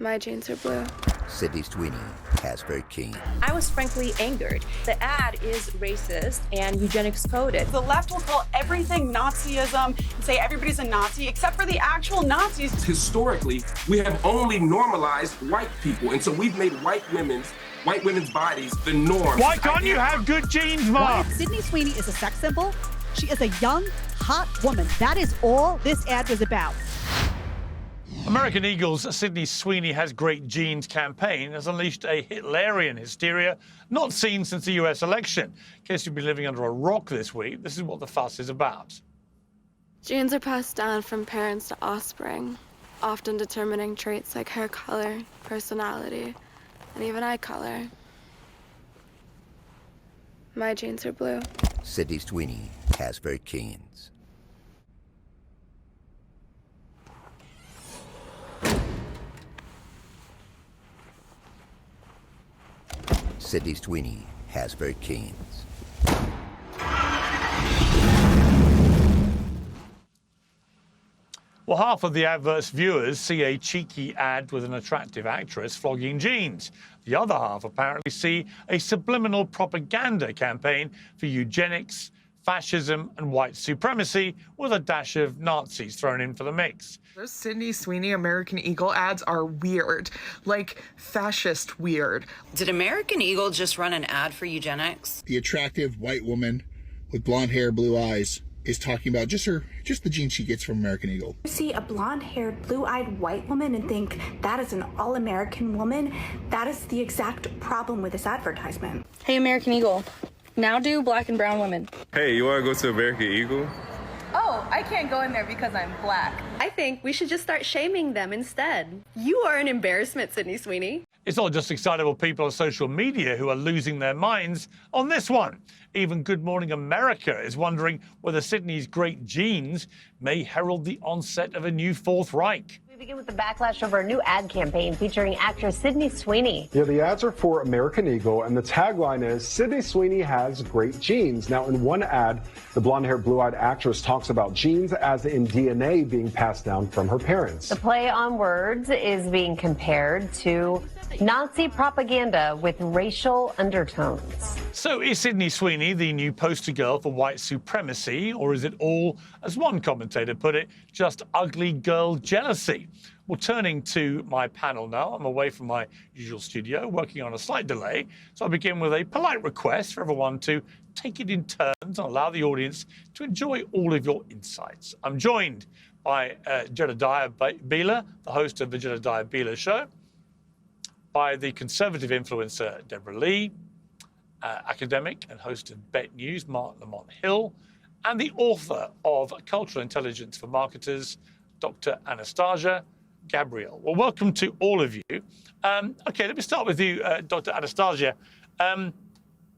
My jeans are blue. Sydney Sweeney has very keen. I was frankly angered. The ad is racist and eugenics coded. The left will call everything Nazism and say everybody's a Nazi except for the actual Nazis. Historically, we have only normalized white people, and so we've made white women's bodies the norm. Why can't you have good genes, Mark? Sydney Sweeney is a sex symbol. She is a young, hot woman. That is all this ad was about. American Eagle's Sydney Sweeney Has Great Genes campaign has unleashed a Hitlerian hysteria not seen since the US election. In case you've been living under a rock this week, this is what the fuss is about. Genes are passed down from parents to offspring, often determining traits like hair color, personality, and even eye color. My genes are blue. Sydney Sweeney has very keens. Sydney Sweeney has very keens. Well, half of the advert's viewers see a cheeky ad with an attractive actress flogging jeans. The other half apparently see a subliminal propaganda campaign for eugenics, fascism and white supremacy with a dash of Nazis thrown in for the mix. Those Sydney Sweeney American Eagle ads are weird, like fascist weird. Did American Eagle just run an ad for eugenics? The attractive white woman with blonde hair, blue eyes is talking about just the genes she gets from American Eagle. You see a blonde-haired, blue-eyed white woman and think that is an all-American woman. That is the exact problem with this advertisement. Hey, American Eagle. Now do black and brown women. Hey, you want to go to American Eagle? Oh, I can't go in there because I'm black. I think we should just start shaming them instead. You are an embarrassment, Sydney Sweeney. It's not just excitable people on social media who are losing their minds on this one. Even Good Morning America is wondering whether Sydney's great genes may herald the onset of a new Fourth Reich. We begin with the backlash over a new ad campaign featuring actress Sydney Sweeney. Yeah, the ads are for American Eagle, and the tagline is, Sydney Sweeney has great genes. Now, in one ad, the blonde-haired, blue-eyed actress talks about genes as in DNA being passed down from her parents. The play on words is being compared to Nazi propaganda with racial undertones. So is Sydney Sweeney the new poster girl for white supremacy, or is it all, as one commentator put it, just ugly girl jealousy? Well, turning to my panel now, I'm away from my usual studio, working on a slight delay, so I begin with a polite request for everyone to take it in turns and allow the audience to enjoy all of your insights. I'm joined by Jedediah Bila, the host of the Jedediah Bila Show, by the conservative influencer Debra Lea, academic and host of Bet News, Marc Lamont Hill, and the author of Cultural Intelligence for Marketers, Dr. Anastasia Gabriel. Well, welcome to all of you. Okay, let me start with you, Dr. Anastasia.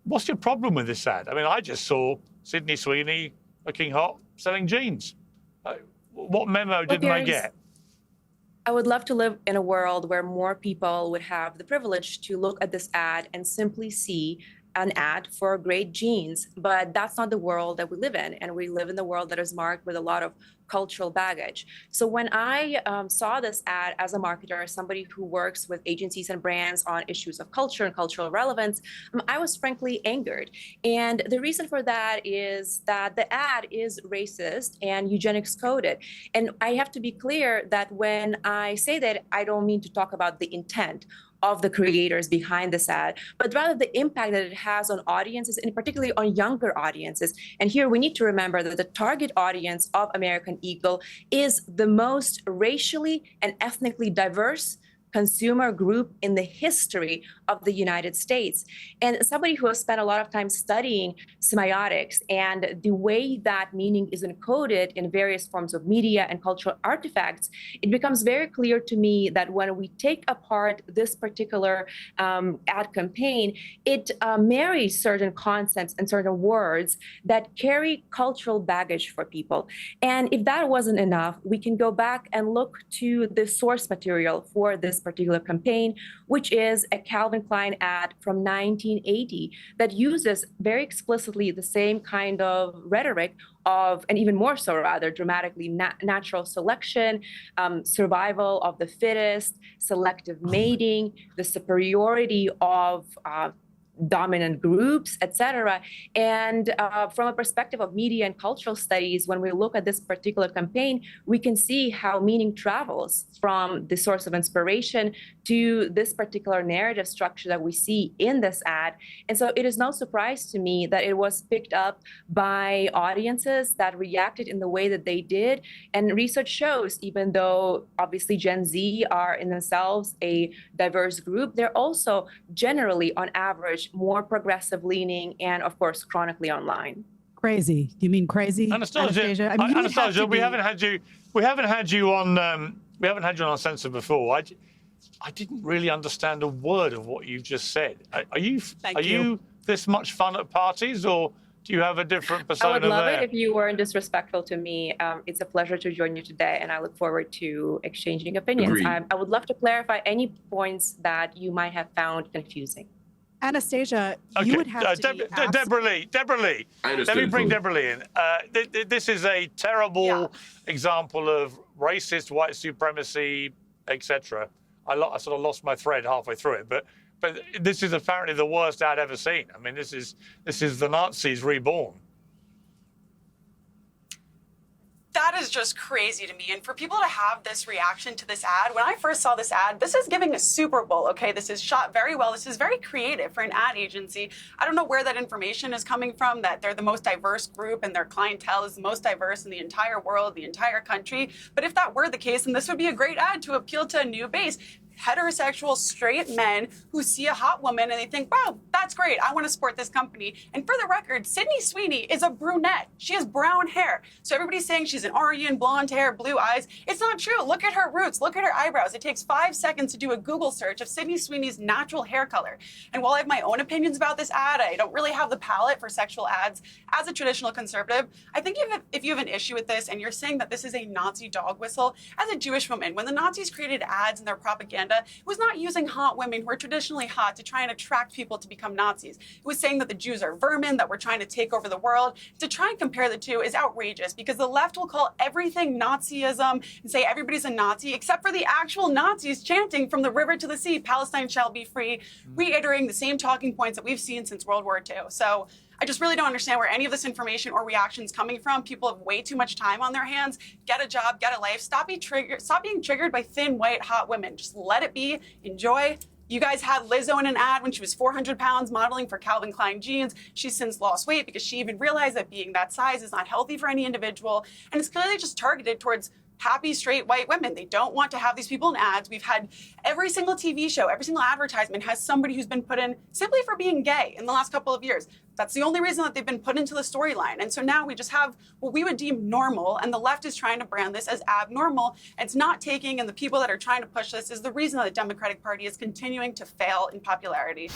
What's your problem with this ad? I mean, I just saw Sydney Sweeney looking hot, selling jeans. What memo didn't I get? I would love to live in a world where more people would have the privilege to look at this ad and simply see an ad for great genes, but that's not the world that we live in, and we live in the world that is marked with a lot of cultural baggage. So when I saw this ad as a marketer, somebody who works with agencies and brands on issues of culture and cultural relevance, I was frankly angered. And the reason for that is that the ad is racist and eugenics coded. And I have to be clear that when I say that, I don't mean to talk about the intent of the creators behind this ad, but rather the impact that it has on audiences, and particularly on younger audiences. And here we need to remember that the target audience of American Eagle is the most racially and ethnically diverse consumer group in the history of the United States. And somebody who has spent a lot of time studying semiotics and the way that meaning is encoded in various forms of media and cultural artifacts, it becomes very clear to me that when we take apart this particular ad campaign, it marries certain concepts and certain words that carry cultural baggage for people. And if that wasn't enough, we can go back and look to the source material for this particular campaign, which is a Calvin Klein ad from 1980 that uses very explicitly the same kind of rhetoric of, and even more so rather dramatically, natural selection, survival of the fittest, selective mating, the superiority of dominant groups, etc. And from a perspective of media and cultural studies, when we look at this particular campaign, we can see how meaning travels from the source of inspiration to this particular narrative structure that we see in this ad. And so it is no surprise to me that it was picked up by audiences that reacted in the way that they did. And research shows, even though obviously Gen Z are in themselves a diverse group, they're also generally on average more progressive leaning and of course chronically online. Crazy. You mean crazy, Anastasia? I mean, Anastasia, we haven't had you on Uncensored before. I didn't really understand a word of what you've just said. Are you this much fun at parties, or do you have a different persona? I would love there? it if you weren't disrespectful to me. It's a pleasure to join you today, and I look forward to exchanging opinions. I would love to clarify any points that you might have found confusing. Anastasia, you would have to be asked... Debra Lea. Let me bring Debra Lea in. This is a terrible example of racist white supremacy, etc. I sort of lost my thread halfway through it, but this is apparently the worst ad ever seen. I mean, this is the Nazis reborn. That is just crazy to me. And for people to have this reaction to this ad, when I first saw this ad, this is giving a Super Bowl, okay? This is shot very well. This is very creative for an ad agency. I don't know where that information is coming from, that they're the most diverse group and their clientele is the most diverse in the entire world, the entire country. But if that were the case, then this would be a great ad to appeal to a new base. Heterosexual straight men who see a hot woman and they think, wow, that's great, I want to support this company. And for the record, Sydney Sweeney is a brunette. She has brown hair. So everybody's saying she's an Aryan, blonde hair, blue eyes. It's not true. Look at her roots. Look at her eyebrows. It takes 5 seconds to do a Google search of Sydney Sweeney's natural hair color. And while I have my own opinions about this ad, I don't really have the palate for sexual ads as a traditional conservative. I think if you have an issue with this and you're saying that this is a Nazi dog whistle, as a Jewish woman, when the Nazis created ads in their propaganda, it was not using hot women who are traditionally hot to try and attract people to become Nazis. It was saying that the Jews are vermin, that we're trying to take over the world. To try and compare the two is outrageous because the left will call everything Nazism and say everybody's a Nazi, except for the actual Nazis chanting from the river to the sea, Palestine shall be free, reiterating the same talking points that we've seen since World War II. So I just really don't understand where any of this information or reaction is coming from. People have way too much time on their hands. Get a job, get a life. Stop being triggered by thin, white, hot women. Just let it be. Enjoy. You guys had Lizzo in an ad when she was 400 pounds modeling for Calvin Klein jeans. She's since lost weight because she even realized that being that size is not healthy for any individual. And it's clearly just targeted towards happy, straight, white women. They don't want to have these people in ads. We've had every single TV show, every single advertisement has somebody who's been put in simply for being gay in the last couple of years. That's the only reason that they've been put into the storyline. And so now we just have what we would deem normal, and the left is trying to brand this as abnormal. It's not taking, and the people that are trying to push this is the reason that the Democratic Party is continuing to fail in popularity.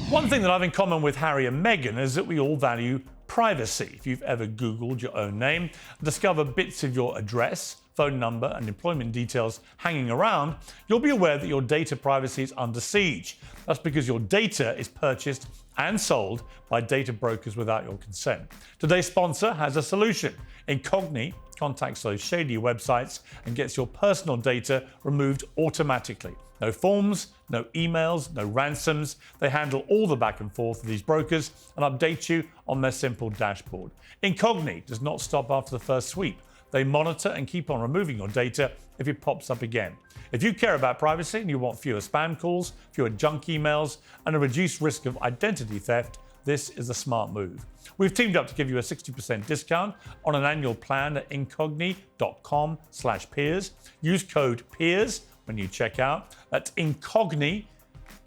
One thing that I have in common with Harry and Meghan is that we all value privacy. If you've ever Googled your own name and discovered bits of your address, phone number and employment details hanging around, you'll be aware that your data privacy is under siege. That's because your data is purchased and sold by data brokers without your consent. Today's sponsor has a solution. Incogni contacts those shady websites and gets your personal data removed automatically. No forms, no emails, no ransoms. They handle all the back and forth of these brokers and update you on their simple dashboard. Incogni does not stop after the first sweep. They monitor and keep on removing your data if it pops up again. If you care about privacy and you want fewer spam calls, fewer junk emails, and a reduced risk of identity theft, this is a smart move. We've teamed up to give you a 60% discount on an annual plan at incogni.com/peers. Use code PEERS when you check out. That's Incogni,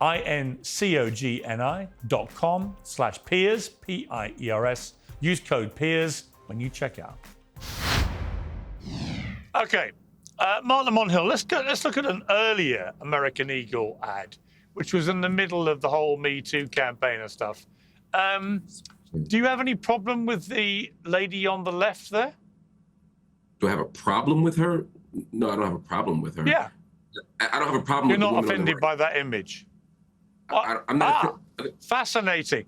incogni.com/peers, PIERS. Use code PEERS when you check out. Okay, Marc Lamont Hill, let's look at an earlier American Eagle ad, which was in the middle of the whole Me Too campaign and stuff. Do you have any problem with the lady on the left there? Do I have a problem with her? No, I don't have a problem with her. Yeah. I don't have a problem You're with the not woman on the offended right. by that image? I'm not. Fascinating.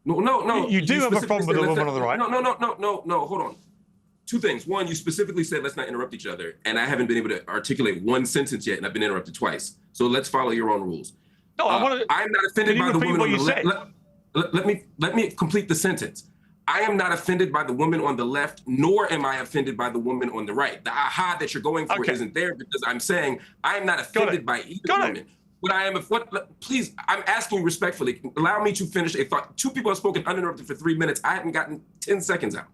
No. You do have a problem with the woman on the right. No. Hold on. Two things. One, you specifically said let's not interrupt each other, and I haven't been able to articulate one sentence yet, and I've been interrupted twice. So let's follow your own rules. No, I want to. I'm not offended by the woman on the left. Let me complete the sentence. I am not offended by the woman on the left, nor am I offended by the woman on the right. The aha that you're going for isn't there because I'm saying I am not offended by either woman. What I am, please, I'm asking respectfully, allow me to finish a thought. Two people have spoken uninterrupted for 3 minutes. I haven't gotten 10 seconds out.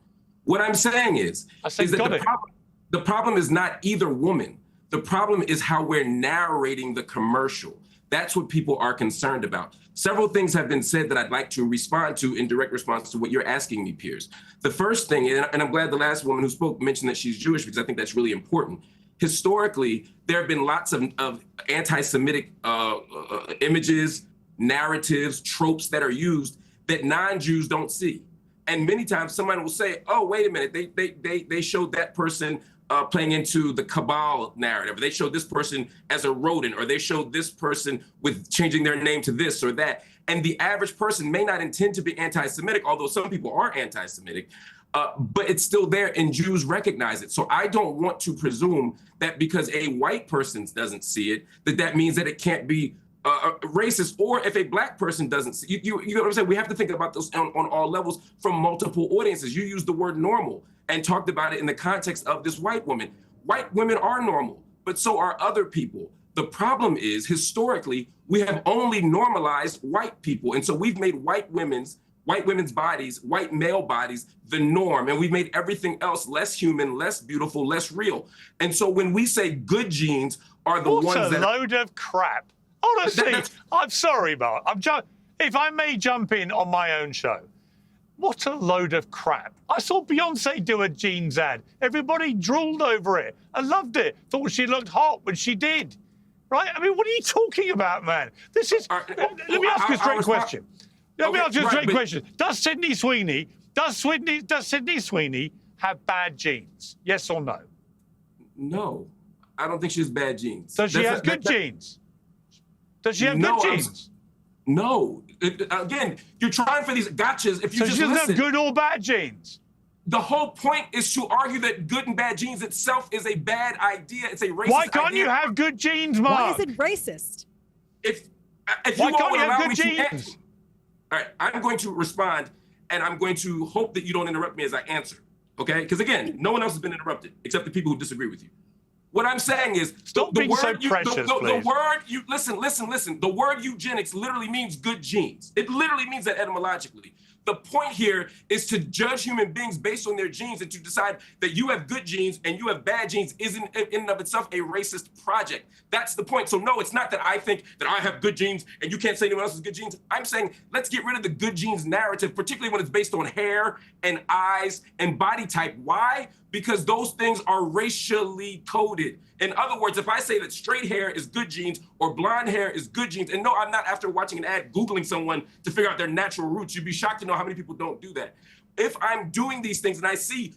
What I'm saying is that the problem is not either woman. The problem is how we're narrating the commercial. That's what people are concerned about. Several things have been said that I'd like to respond to in direct response to what you're asking me, Piers. The first thing, and I'm glad the last woman who spoke mentioned that she's Jewish because I think that's really important. Historically, there have been lots of anti-Semitic images, narratives, tropes that are used that non-Jews don't see. And many times someone will say, oh, wait a minute, they showed that person playing into the cabal narrative. They showed this person as a rodent, or they showed this person with changing their name to this or that. And the average person may not intend to be anti-Semitic, although some people are anti-Semitic, but it's still there and Jews recognize it. So I don't want to presume that because a white person doesn't see it, that means that it can't be racist, or if a black person doesn't see, you know what I'm saying? We have to think about this on all levels from multiple audiences. You used the word normal and talked about it in the context of this white woman. White women are normal, but so are other people. The problem is, historically, we have only normalized white people. And so we've made white women's bodies, white male bodies, the norm. And we've made everything else less human, less beautiful, less real. And so when we say good genes are the ones that— What a load of crap. Honestly, I'm sorry, Mark. If I may jump in on my own show, what a load of crap. I saw Beyonce do a jeans ad. Everybody drooled over it. I loved it. Thought she looked hot when she did. Right? I mean, what are you talking about, man? This is... Let me ask you a straight question. Let me ask you a straight question. Does Sydney Sweeney have bad genes? Yes or no? No. I don't think she has bad genes. Does she have good genes? Does she have good genes? No. Again, you're trying for these gotchas. If you so just she doesn't listen, have good or bad genes? The whole point is to argue that good and bad genes itself is a bad idea. It's a racist idea. Why can't you have good genes, Mark? Why is it racist? If Why you can't you have allow good me genes? to— all right, I'm going to respond, and I'm going to hope that you don't interrupt me as I answer, okay? Because again, no one else has been interrupted except the people who disagree with you. What I'm saying is, Stop being so precious, the please. word you listen. The word eugenics literally means good genes. It literally means that etymologically. The point here is to judge human beings based on their genes and to decide that you have good genes and you have bad genes isn't in and of itself a racist project. That's the point. So no, it's not that I think that I have good genes and you can't say anyone else has good genes. I'm saying let's get rid of the good genes narrative, particularly when it's based on hair and eyes and body type. Why? Because those things are racially coded. In other words, if I say that straight hair is good genes or blonde hair is good genes, and no, I'm not after watching an ad Googling someone to figure out their natural roots. You'd be shocked to know how many people don't do that. If I'm doing these things and I see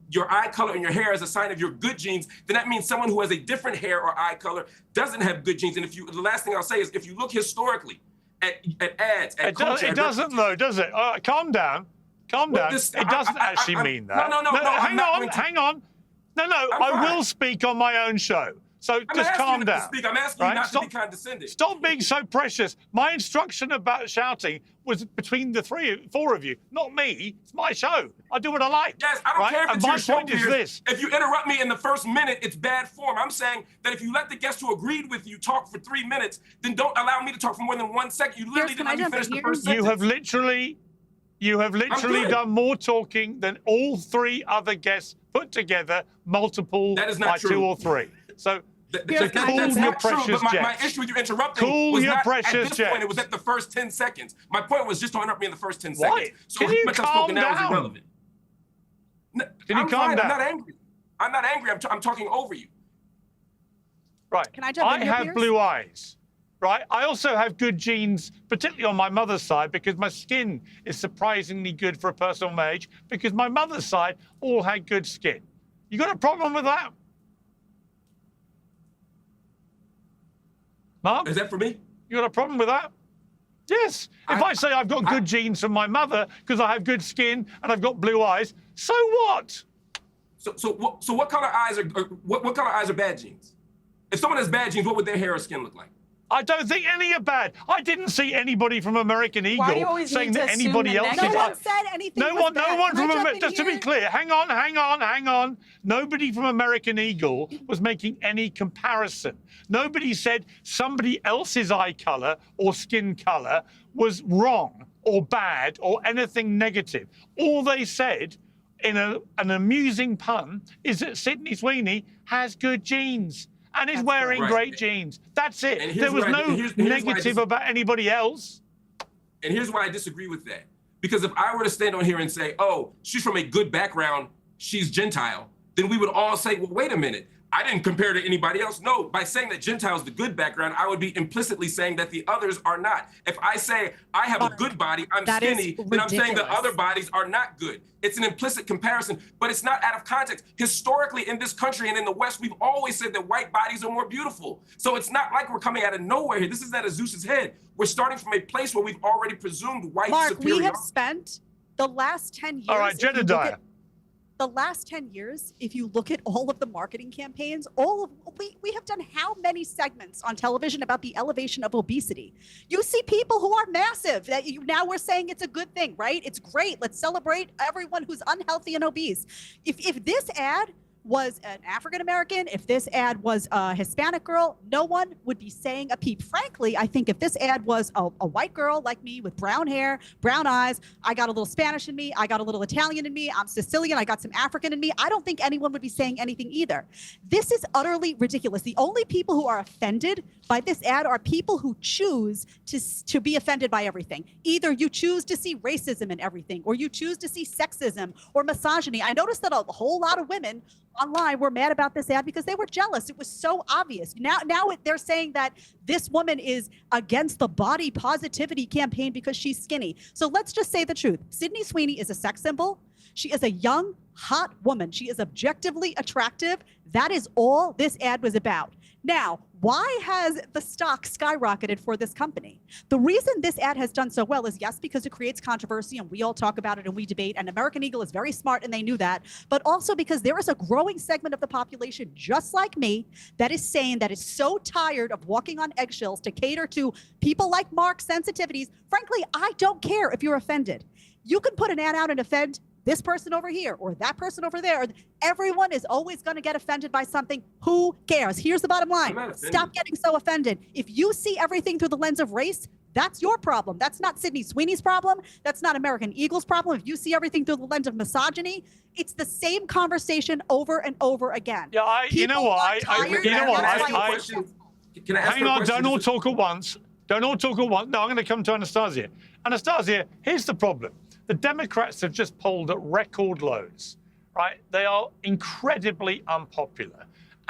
your eye color and your hair as a sign of your good genes, then that means someone who has a different hair or eye color doesn't have good genes. And the last thing I'll say is if you look historically at ads, at culture— It doesn't though, does it? Calm down. Calm down. It doesn't actually mean that. No. Hang on. No, I will speak on my own show. So just calm down. I'm asking you not to be condescending. Stop being so precious. My instruction about shouting was between the four of you, not me. It's my show. I do what I like. Yes, I don't care if it's your show. My point is this. If you interrupt me in the first minute, it's bad form. I'm saying that if you let the guest who agreed with you talk for 3 minutes, then don't allow me to talk for more than 1 second. You literally didn't let me finish the first sentence. You have literally done more talking than all three other guests put together, multiple that is not by true. 2 or 3. So cool your precious but jets. my issue with you interrupting cool was your not precious at this jets. point. It was at the first 10 seconds. My point was just to interrupt me in the first 10 Why? seconds. So Can you much I've calm spoken now is down? irrelevant. Can you calm down? I'm not angry. I'm not angry. I'm talking over you. Right. Can I jump in here, I have Piers? blue eyes. Right. I also have good genes, particularly on my mother's side, because my skin is surprisingly good for a person of my age, because my mother's side all had good skin. You got a problem with that? Mark? Is that for me? You got a problem with that? Yes. If I say I've got good genes from my mother because I have good skin and I've got blue eyes, so what? So what color eyes are what color eyes are bad genes? If someone has bad genes, what would their hair or skin look like? I don't think any are bad. I didn't see anybody from American Eagle saying that assume anybody else is. No one said anything. No one from American. Just to be clear, hang on. Nobody from American Eagle was making any comparison. Nobody said somebody else's eye color or skin color was wrong or bad or anything negative. All they said, in an amusing pun, is that Sydney Sweeney has good genes and is wearing great jeans. That's it. There was no negative about anybody else. And here's why I disagree with that. Because if I were to stand on here and say, oh, she's from a good background, she's Gentile, then we would all say, well, wait a minute. I didn't compare to anybody else. No, by saying that Gentile is the good background, I would be implicitly saying that the others are not. If I say I have a good body, I'm skinny, then I'm saying that other bodies are not good. It's an implicit comparison, but it's not out of context. Historically, in this country and in the West, we've always said that white bodies are more beautiful. So it's not like we're coming out of nowhere here. This is at Zeus's head. We're starting from a place where we've already presumed white superiority. Mark, we have spent the last 10 years. All right, Jedediah. The last 10 years, if you look at all of the marketing campaigns, we have done how many segments on television about the elevation of obesity? You see people who are massive. Now we're saying it's a good thing, right? It's great. Let's celebrate everyone who's unhealthy and obese. If this ad was an African-American, if this ad was a Hispanic girl, no one would be saying a peep. Frankly, I think if this ad was a white girl like me with brown hair, brown eyes, I got a little Spanish in me, I got a little Italian in me, I'm Sicilian, I got some African in me, I don't think anyone would be saying anything either. This is utterly ridiculous. The only people who are offended by this ad are people who choose to be offended by everything. Either you choose to see racism in everything, or you choose to see sexism or misogyny. I noticed that a whole lot of women online were mad about this ad because they were jealous. It was so obvious. Now they're saying that this woman is against the body positivity campaign because she's skinny. So let's just say the truth. Sydney Sweeney is a sex symbol. She is a young, hot woman. She is objectively attractive. That is all this ad was about. Now, why has the stock skyrocketed for this company? The reason this ad has done so well is, yes, because it creates controversy and we all talk about it and we debate, and American Eagle is very smart and they knew that, but also because there is a growing segment of the population just like me that is saying that is so tired of walking on eggshells to cater to people like Mark's sensitivities. Frankly, I don't care if you're offended. You can put an ad out and offend this person over here or that person over there. Everyone is always going to get offended by something. Who cares? Here's the bottom line. Stop getting so offended. If you see everything through the lens of race, that's your problem. That's not Sydney Sweeney's problem. That's not American Eagle's problem. If you see everything through the lens of misogyny, it's the same conversation over and over again. Yeah, you know what? Hang on, don't all talk at once. Don't all talk at once. No, I'm going to come to Anastasia. Anastasia, here's the problem. The Democrats have just polled at record lows, right? They are incredibly unpopular.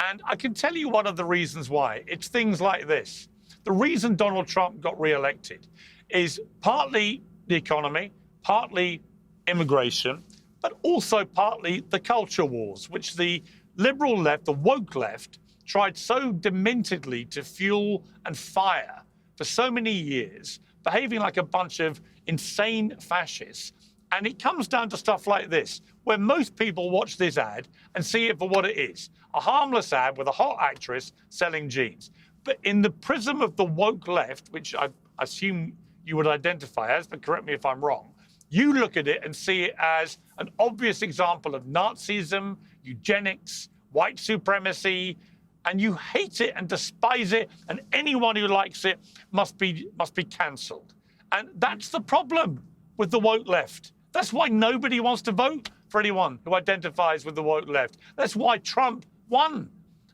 And I can tell you one of the reasons why. It's things like this. The reason Donald Trump got reelected is partly the economy, partly immigration, but also partly the culture wars, which the liberal left, the woke left, tried so dementedly to fuel and fire for so many years, behaving like a bunch of insane fascists. And it comes down to stuff like this, where most people watch this ad and see it for what it is, a harmless ad with a hot actress selling jeans. But in the prism of the woke left, which I assume you would identify as, but correct me if I'm wrong, you look at it and see it as an obvious example of Nazism, eugenics, white supremacy, and you hate it and despise it, and anyone who likes it must be cancelled. And that's the problem with the woke left. That's why nobody wants to vote for anyone who identifies with the woke left. That's why Trump won.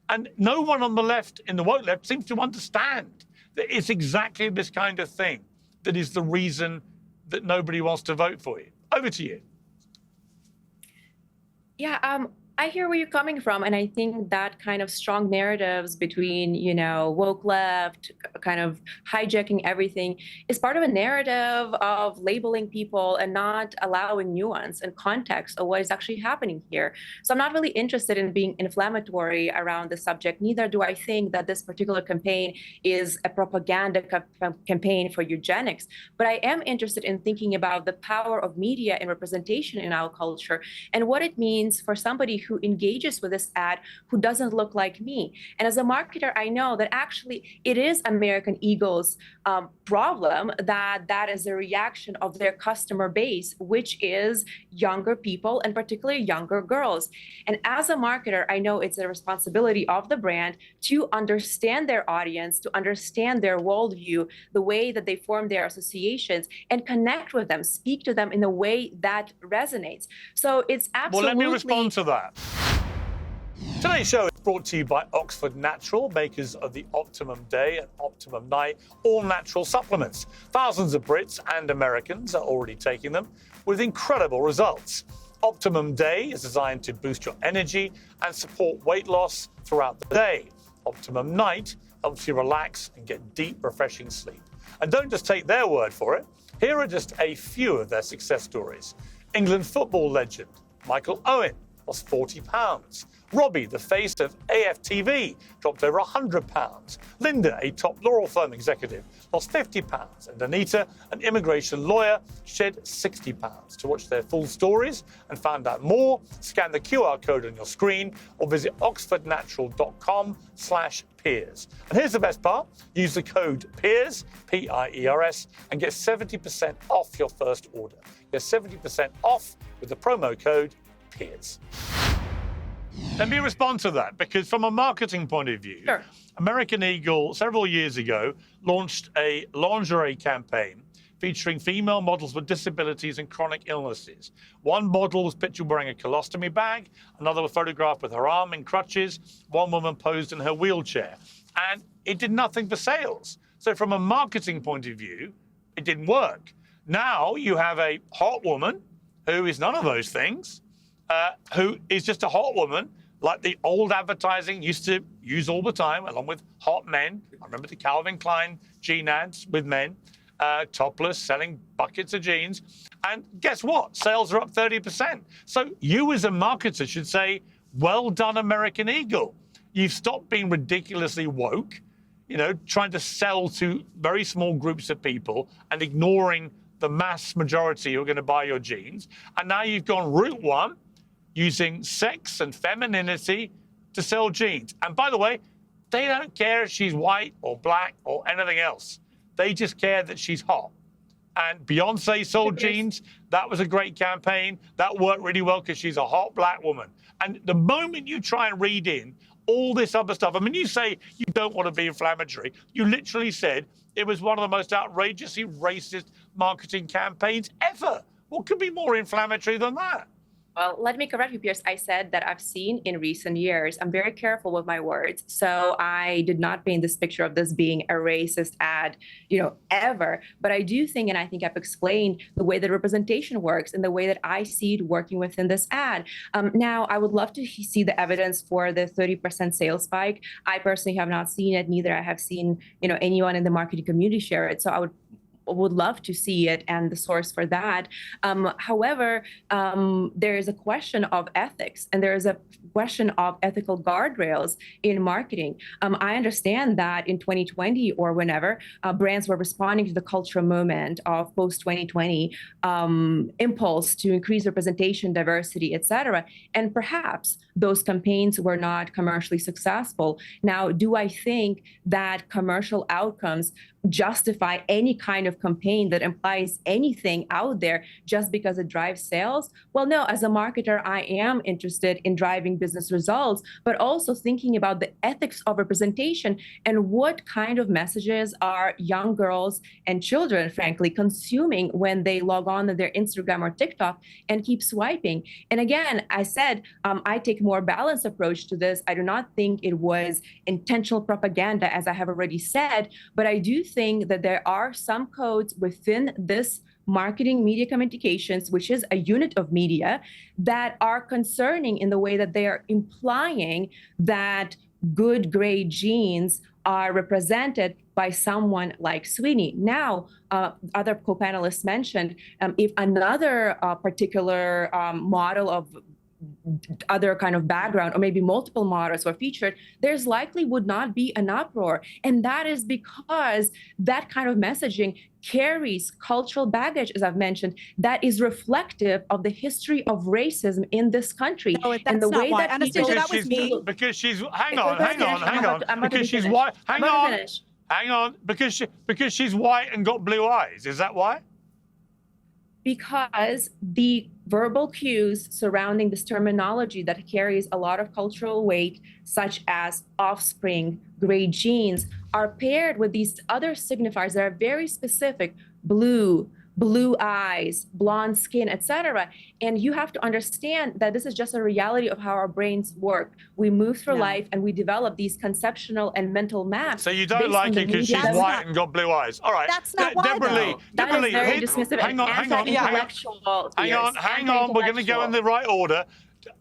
And no one on the left, in the woke left, seems to understand that it's exactly this kind of thing that is the reason that nobody wants to vote for you. Over to you. Yeah, I hear where you're coming from, and I think that kind of strong narratives between, woke left, kind of hijacking everything, is part of a narrative of labeling people and not allowing nuance and context of what is actually happening here. So I'm not really interested in being inflammatory around the subject. Neither do I think that this particular campaign is a propaganda campaign for eugenics. But I am interested in thinking about the power of media and representation in our culture and what it means for somebody who engages with this ad who doesn't look like me. And as a marketer, I know that actually it is American Eagle's problem that is a reaction of their customer base, which is younger people and particularly younger girls. And as a marketer, I know it's a responsibility of the brand to understand their audience, to understand their worldview, the way that they form their associations, and connect with them, speak to them in a way that resonates. So it's absolutely... Well, let me respond to that. Today's show is brought to you by OXxford Natural, makers of the Optimum Day and Optimum Night all-natural supplements. Thousands of Brits and Americans are already taking them with incredible results. Optimum Day is designed to boost your energy and support weight loss throughout the day. Optimum Night helps you relax and get deep, refreshing sleep. And don't just take their word for it. Here are just a few of their success stories. England football legend Michael Owen lost 40 pounds. Robbie, the face of AFTV, dropped over 100 pounds. Linda, a top law firm executive, lost 50 pounds. And Anita, an immigration lawyer, shed 60 pounds. To watch their full stories and find out more, scan the QR code on your screen or visit oxfordnatural.com/Piers. And here's the best part. Use the code Piers, P-I-E-R-S, and get 70% off your first order. Get 70% off with the promo code Piers. Let me respond to that, because from a marketing point of view, Sure. American Eagle, several years ago, launched a lingerie campaign featuring female models with disabilities and chronic illnesses. One model was pictured wearing a colostomy bag, another was photographed with her arm in crutches, one woman posed in her wheelchair, and it did nothing for sales. So from a marketing point of view, it didn't work. Now you have a hot woman who is none of those things, who is just a hot woman, like the old advertising used to use all the time, along with hot men. I remember the Calvin Klein jean ads with men, topless, selling buckets of jeans. And guess what? Sales are up 30%. So you as a marketer should say, well done, American Eagle. You've stopped being ridiculously woke, trying to sell to very small groups of people and ignoring the mass majority who are going to buy your jeans. And now you've gone route one, using sex and femininity to sell jeans. And by the way, they don't care if she's white or black or anything else. They just care that she's hot. And Beyonce sold jeans. That was a great campaign. That worked really well because she's a hot black woman. And the moment you try and read in all this other stuff, I mean, you say you don't want to be inflammatory. You literally said it was one of the most outrageously racist marketing campaigns ever. What could be more inflammatory than that? Well, let me correct you, Piers. I said that I've seen in recent years. I'm very careful with my words. So I did not paint this picture of this being a racist ad, ever. But I do think, and I think I've explained the way that representation works and the way that I see it working within this ad. Now, I would love to see the evidence for the 30% sales spike. I personally have not seen it. Neither I have seen, anyone in the marketing community share it. So I would love to see it and the source for that. However, there is a question of ethics and there is a question of ethical guardrails in marketing. I understand that in 2020 or whenever, brands were responding to the cultural moment of post-2020 impulse to increase representation, diversity, etc. And perhaps those campaigns were not commercially successful. Now, do I think that commercial outcomes justify any kind of campaign that implies anything out there just because it drives sales? Well, no, as a marketer, I am interested in driving business results, but also thinking about the ethics of representation and what kind of messages are young girls and children, frankly, consuming when they log on to their Instagram or TikTok and keep swiping. And again, I said, I take a more balanced approach to this. I do not think it was intentional propaganda, as I have already said, but I do think that there are some codes within this marketing, media communications, which is a unit of media, that are concerning in the way that they are implying that good grade genes are represented by someone like Sweeney. Now, other co-panelists mentioned if another particular model of other kind of background, or maybe multiple models were featured, there's likely would not be an uproar. And that is because that kind of messaging carries cultural baggage, as I've mentioned, that is reflective of the history of racism in this country. No, and the way that Anastasia, that was me. Because she's hang on, because she's white. Hang on, because she's white and got blue eyes. Is that why? Because the verbal cues surrounding this terminology that carries a lot of cultural weight, such as offspring, great genes, are paired with these other signifiers that are very specific: blue eyes, blonde skin, etc. And you have to understand that this is just a reality of how our brains work. We move through life and we develop these conceptual and mental maps. So you don't like it because she's white and got blue eyes. All right. That's not why, Debra Lea. That is very dismissive and anti-intellectual. Hang on. We're going to go in the right order.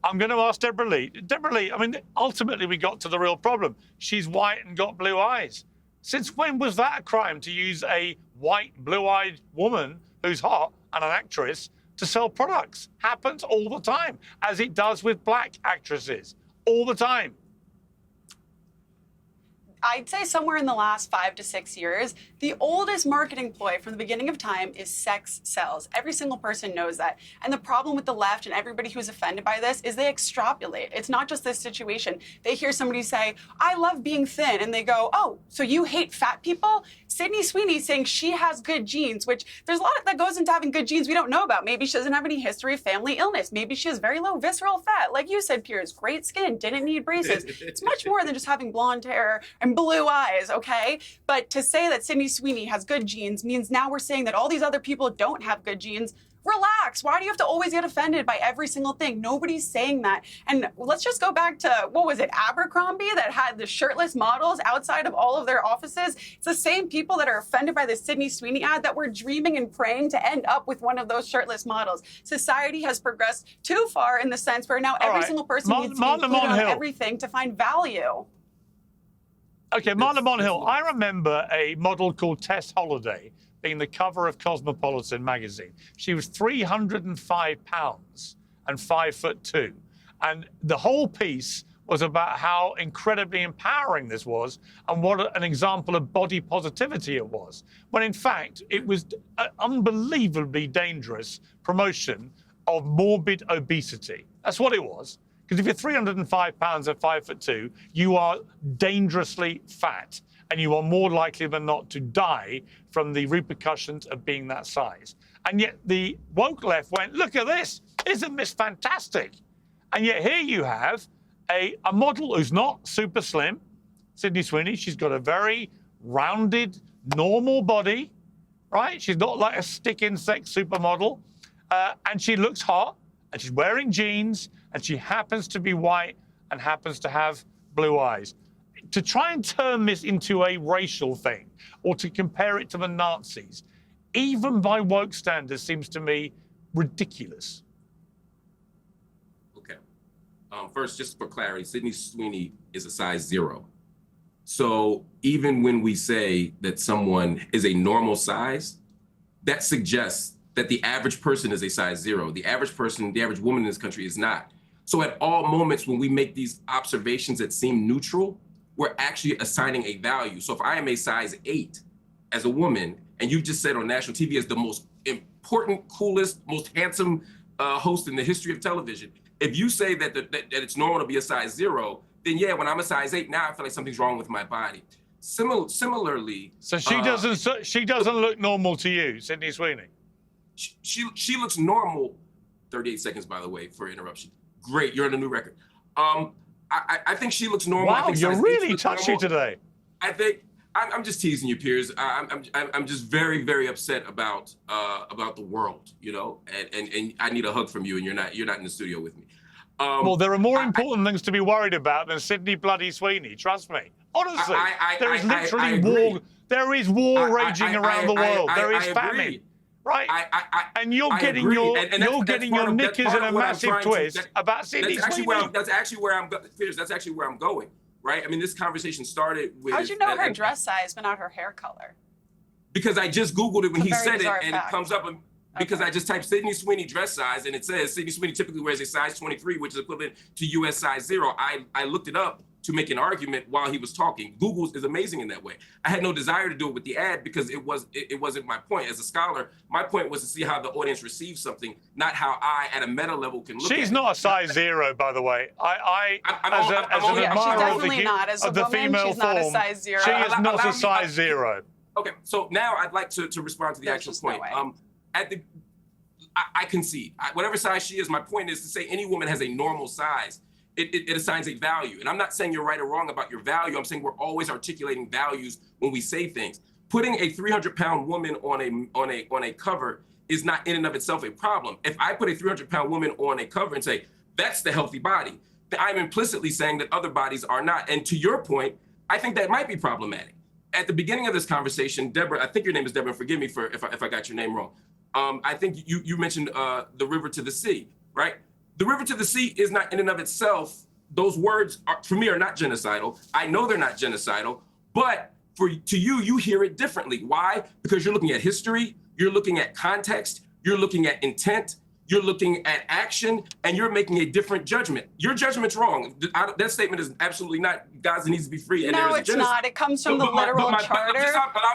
I'm going to ask Debra Lea. Debra Lea, I mean, ultimately we got to the real problem. She's white and got blue eyes. Since when was that a crime to use a white, blue-eyed woman who's hot and an actress to sell products? Happens all the time, as it does with black actresses, all the time. I'd say somewhere in the last 5 to 6 years, the oldest marketing ploy from the beginning of time is sex sells. Every single person knows that. And the problem with the left and everybody who's offended by this is they extrapolate. It's not just this situation. They hear somebody say, I love being thin. And they go, oh, so you hate fat people? Sydney Sweeney saying she has good genes, which there's a lot that goes into having good genes we don't know about. Maybe she doesn't have any history of family illness. Maybe she has very low visceral fat. Like you said, Piers, great skin, didn't need braces. It's much more than just having blonde hair and blue eyes, okay? But to say that Sydney Sweeney has good genes means now we're saying that all these other people don't have good genes. Relax. Why do you have to always get offended by every single thing? Nobody's saying that. And let's just go back to, what was it, Abercrombie, that had the shirtless models outside of all of their offices? It's the same people that are offended by the Sydney Sweeney ad that were dreaming and praying to end up with one of those shirtless models. Society has progressed too far in the sense where now every single person needs to be included on everything to find value. Okay, Marc Lamont Hill. I remember a model called Tess Holliday being the cover of Cosmopolitan magazine. She was 305 pounds and 5'2". And the whole piece was about how incredibly empowering this was and what an example of body positivity it was. When in fact, it was an unbelievably dangerous promotion of morbid obesity. That's what it was. Because if you're 305 pounds and 5'2", you are dangerously fat, and you are more likely than not to die from the repercussions of being that size. And yet the woke left went, look at this, isn't this fantastic? And yet here you have a model who's not super slim, Sydney Sweeney. She's got a very rounded, normal body, right? She's not like a stick insect supermodel, and she looks hot, and she's wearing jeans, and she happens to be white and happens to have blue eyes. To try and turn this into a racial thing or to compare it to the Nazis, even by woke standards, seems to me ridiculous. Okay. First, just for clarity, Sydney Sweeney is a size 0. So even when we say that someone is a normal size, that suggests that the average person is a size 0. The average person, the average woman in this country is not. So at all moments when we make these observations that seem neutral, we're actually assigning a value. So if I am a size 8 as a woman, and you just said on national TV as the most important, coolest, most handsome host in the history of television, if you say that it's normal to be a size 0, then yeah, when I'm a size 8, now I feel like something's wrong with my body. Similarly, so she doesn't look normal to you, Sydney Sweeney. She looks normal. 38 seconds, by the way, for interruption. Great, you're on a new record. I think she looks normal. Wow, you're really touchy today. I think I'm just teasing you, Piers. I'm just very, very upset about the world, you know, and I need a hug from you, and you're not in the studio with me. Well, there are more important things to be worried about than Sydney bloody Sweeney. Trust me. Honestly, there is literally war. There is war raging around the world. There is famine. right? And you're I getting agree. your And you're getting your knickers in a massive twist about Sydney Sweeney. That's actually where I'm going, right? I mean, this conversation started with. How'd you know her dress size, but not her hair color? Because I just Googled it when he said it, and fact. it comes up. Because I just typed Sydney Sweeney dress size, and it says Sydney Sweeney typically wears a size 23, which is equivalent to US size 0. I looked it up to make an argument while he was talking. Google is amazing in that way. I had no desire to do it with the ad because it wasn't my point. As a scholar, my point was to see how the audience receives something, not how I, at a meta level, can look at it. She's not a size 0, by the way. As an admirer of the female form, she is not a size 0. Okay, so now I'd like to respond to the actual point. I concede. Whatever size she is, my point is to say any woman has a normal size. It assigns a value. And I'm not saying you're right or wrong about your value. I'm saying we're always articulating values when we say things. Putting a 300-pound woman on a cover is not in and of itself a problem. If I put a 300-pound woman on a cover and say, that's the healthy body, then I'm implicitly saying that other bodies are not. And to your point, I think that might be problematic. At the beginning of this conversation, Debra, I think your name is Debra, forgive me if I got your name wrong. I think you mentioned the river to the sea, right? The river to the sea is not in and of itself, those words for me are not genocidal. I know they're not genocidal, but to you, you hear it differently. Why? Because you're looking at history, you're looking at context, you're looking at intent, you're looking at action, and you're making a different judgment. Your judgment's wrong. That statement is absolutely not Gaza needs to be free. And no, it's not. It comes from the literal charter.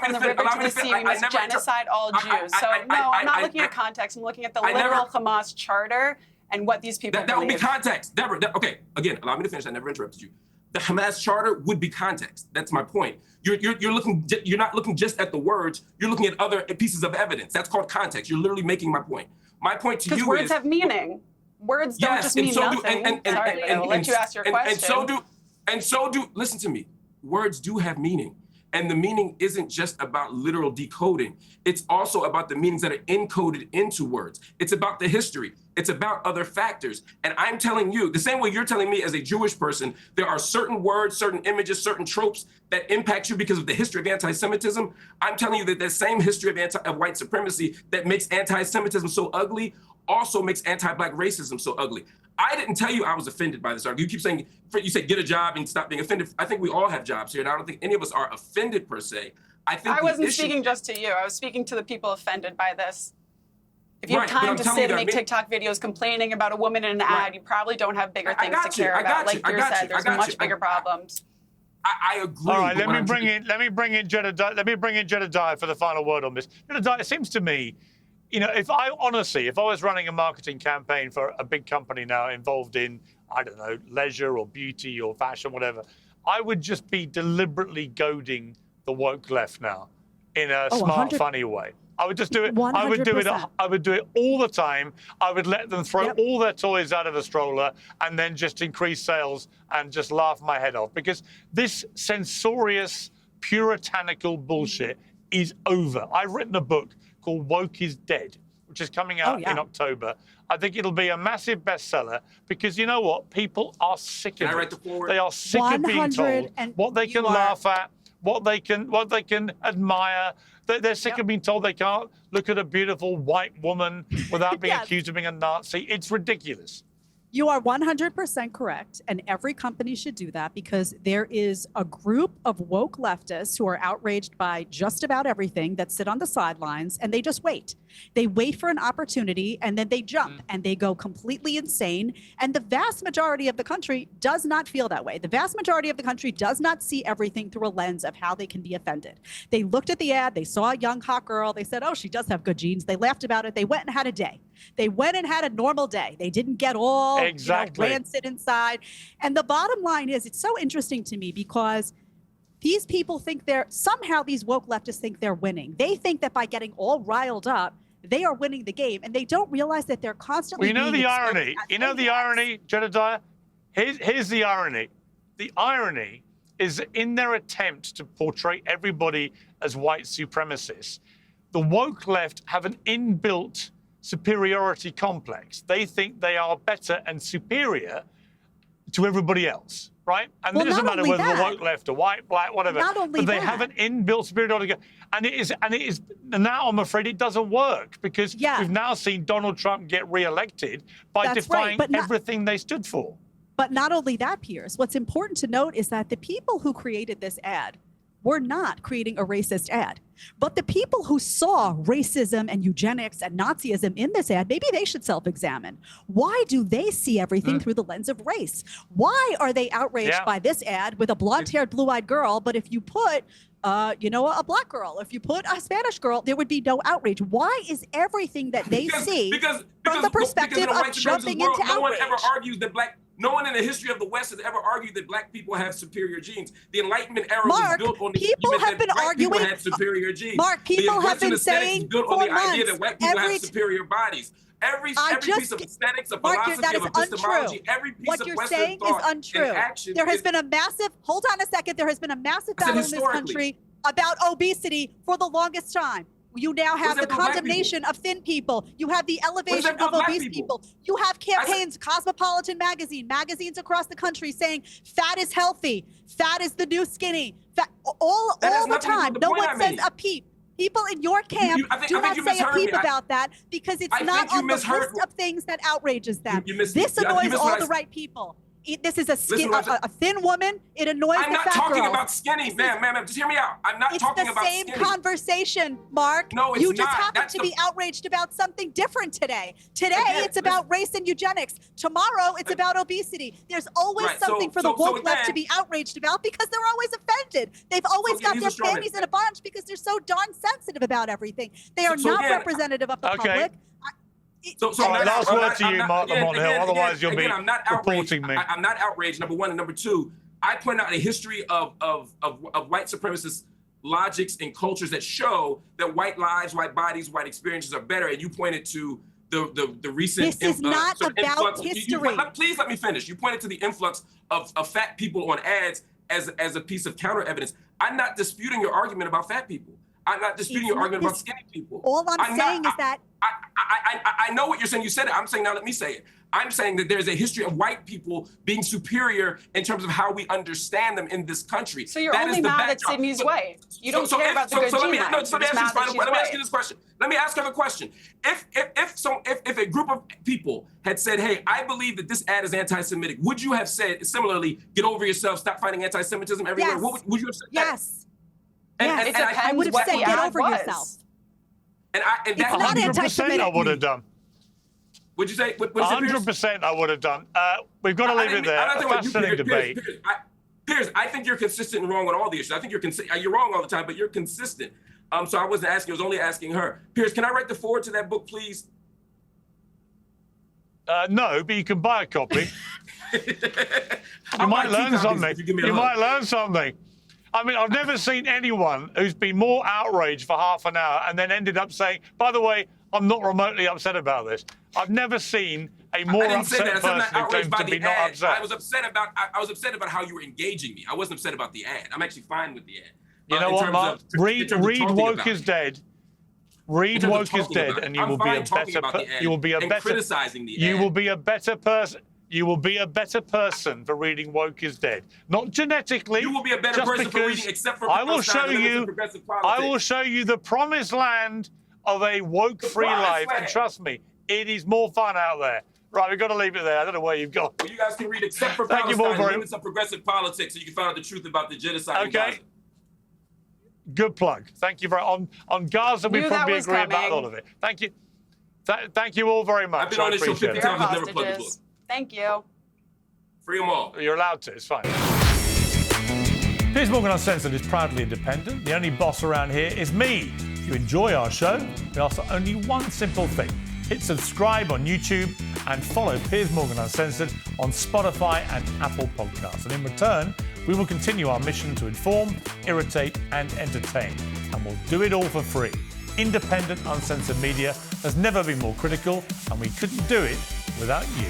From the river to the sea, we must genocide all Jews. So no, I'm not looking at context. I'm looking at the literal Hamas charter and what these people that would be context. Debra, okay, again, allow me to finish. I never interrupted you. The Hamas charter would be context. That's my point. You're not looking just at the words. You're looking at other pieces of evidence. That's called context. You're literally making my point. My point to you is— because words have meaning. Words don't just mean nothing. Sorry, I will let you ask your question. And so do, listen to me, words do have meaning. And the meaning isn't just about literal decoding. It's also about the meanings that are encoded into words. It's about the history. It's about other factors. And I'm telling you, the same way you're telling me as a Jewish person, there are certain words, certain images, certain tropes that impact you because of the history of anti-Semitism. I'm telling you that that same history of white supremacy that makes anti-Semitism so ugly also makes anti-Black racism so ugly. I didn't tell you I was offended by this argument. You keep saying, you say get a job and stop being offended. I think we all have jobs here, and I don't think any of us are offended per se. I wasn't speaking just to you. I was speaking to the people offended by this. If you have time to sit and make TikTok videos complaining about a woman in an ad, you probably don't have bigger things to care about. Like Piers said, there's much bigger problems. I agree. All right, let me bring in Jedediah for the final word on this. Jedediah, it seems to me, you know, if I was running a marketing campaign for a big company now involved in, I don't know, leisure or beauty or fashion, whatever, I would just be deliberately goading the woke left now in a smart, funny way. I would just do it. 100%. I would do it all the time. I would let them throw all their toys out of the stroller and then just increase sales and just laugh my head off, because this censorious, puritanical bullshit is over. I've written a book called Woke is Dead, which is coming out in October. I think it'll be a massive bestseller because you know what? People are sick of it. They are sick of being told what they can laugh at, what they can admire. They're sick of being told they can't look at a beautiful white woman without being accused of being a Nazi. It's ridiculous. You are 100% correct, and every company should do that because there is a group of woke leftists who are outraged by just about everything that sit on the sidelines, and they just wait. They wait for an opportunity, and then they jump, and they go completely insane, and the vast majority of the country does not feel that way. The vast majority of the country does not see everything through a lens of how they can be offended. They looked at the ad, they saw a young hot girl, they said, oh, she does have good genes. They laughed about it. They went and had a day. They went and had a normal day. They didn't get all rancid inside. And the bottom line is, it's so interesting to me because these people think somehow these woke leftists think they're winning. They think that by getting all riled up, they are winning the game, and they don't realize that they're constantly being the irony. You know the irony, Jedediah? Here's the irony. The irony is in their attempt to portray everybody as white supremacists, the woke left have an inbuilt superiority complex. They think they are better and superior to everybody else. right? And Well, it doesn't not matter only whether that, they're woke left or white, black, whatever. Not only but they that. have an inbuilt superiority. And now I'm afraid it doesn't work because we've now seen Donald Trump get reelected by That's right, defying but not- everything they stood for. But not only that, Piers, what's important to note is that the people who created this ad were not creating a racist ad. But the people who saw racism and eugenics and Nazism in this ad, maybe they should self-examine. Why do they see everything through the lens of race? Why are they outraged by this ad with a blonde-haired, blue-eyed girl, but if you put a black girl, if you put a Spanish girl, there would be no outrage. Why is everything that they see from the perspective of jumping into outrage? No one ever argues that no one in the history of the West has ever argued that black people have superior genes. The Enlightenment era was built on the argument that white people had superior genes. Mark, people have been saying built on the idea that white people have superior bodies. Every piece of aesthetics, of philosophy, that is of epistemology, untrue. every piece What of you're Western saying thought is untrue. and action There has been a massive, hold on a second, there has been a massive battle in this country about obesity for the longest time. You now have the condemnation of thin people. You have the elevation of obese people. You have campaigns, Cosmopolitan magazine, magazines across the country saying fat is healthy, fat is the new skinny, fat, all the time. No one says a peep. People in your camp do not say a peep about that because it's not on the list of things that outrages them. This annoys all the right people. This is a thin woman. It annoys the fat girls. I'm not talking about skinny, ma'am. Just hear me out. I'm not talking about skinny. It's the same conversation, Mark. No, it's you just not. happen to be outraged about something different today. Today, it's about race and eugenics. Tomorrow, it's about obesity. There's always something for the woke left to be outraged about because they're always offended. They've always got their panties in a bunch because they're so darn sensitive about everything. They are not representative of the public. Last word to you, Marc Lamont Hill. Otherwise, you'll be reporting me. I'm not outraged, number one. And number two, I point out a history of white supremacist logics and cultures that show that white lives, white bodies, white experiences are better. And you pointed to the recent... This is not about history. Please let me finish. You pointed to the influx of fat people on ads as a piece of counter evidence. I'm not disputing your argument about fat people. I'm not disputing your argument about skinny people. All I'm saying is that... I know what you're saying. You said it. I'm saying now let me say it. I'm saying that there's a history of white people being superior in terms of how we understand them in this country. So you're only mad at Sydney's way. You don't care about the good gene line. Let me ask you this question. Let me ask her the question. If a group of people had said, hey, I believe that this ad is anti-Semitic, would you have said similarly, get over yourself, stop fighting anti-Semitism everywhere? Yes. Would you have said yes. that? Yes. It depends I would have said get over yourself. And it's not 100% I would have done. Would you say? 100% I would have done. We've got to leave it there. A fascinating debate. Piers, I think you're consistent and wrong on all the issues. I think you're wrong all the time, but you're consistent. So I wasn't asking. I was only asking her. Piers, can I write the foreword to that book, please? No, but you can buy a copy. You might learn something. You might learn something. I mean, I've never seen anyone who's been more outraged for half an hour and then ended up saying, by the way, I'm not remotely upset about this. I've never seen a more upset person who claims to be not upset. I was upset about how you were engaging me. I wasn't upset about the ad. I'm actually fine with the ad. You know what, Mark? Read Woke is Dead. Read Woke is Dead, and you will be a better person. You will be a better criticizing the ad. You will be a better person. You will be a better person for reading Woke is Dead. Not genetically. You will be a better person for reading, except for I will show you the promised land of a woke-free life, and trust me, it is more fun out there. Right, we've got to leave it there. I don't know where you've gone. Well, you guys can read Except for Palestine, Limits of Progressive Politics, so you can find out the truth about the genocide in Gaza. Good plug. Thank you very much. On Gaza, we probably agree about all of it. Thank you. Thank you all very much. I've been on this show 50 times. I've never plugged the book. Thank you. Free them all. You're allowed to. It's fine. Piers Morgan Uncensored is proudly independent. The only boss around here is me. If you enjoy our show, we ask for only one simple thing. Hit subscribe on YouTube and follow Piers Morgan Uncensored on Spotify and Apple Podcasts. And in return, we will continue our mission to inform, irritate and entertain. And we'll do it all for free. Independent, uncensored media has never been more critical, and we couldn't do it without you.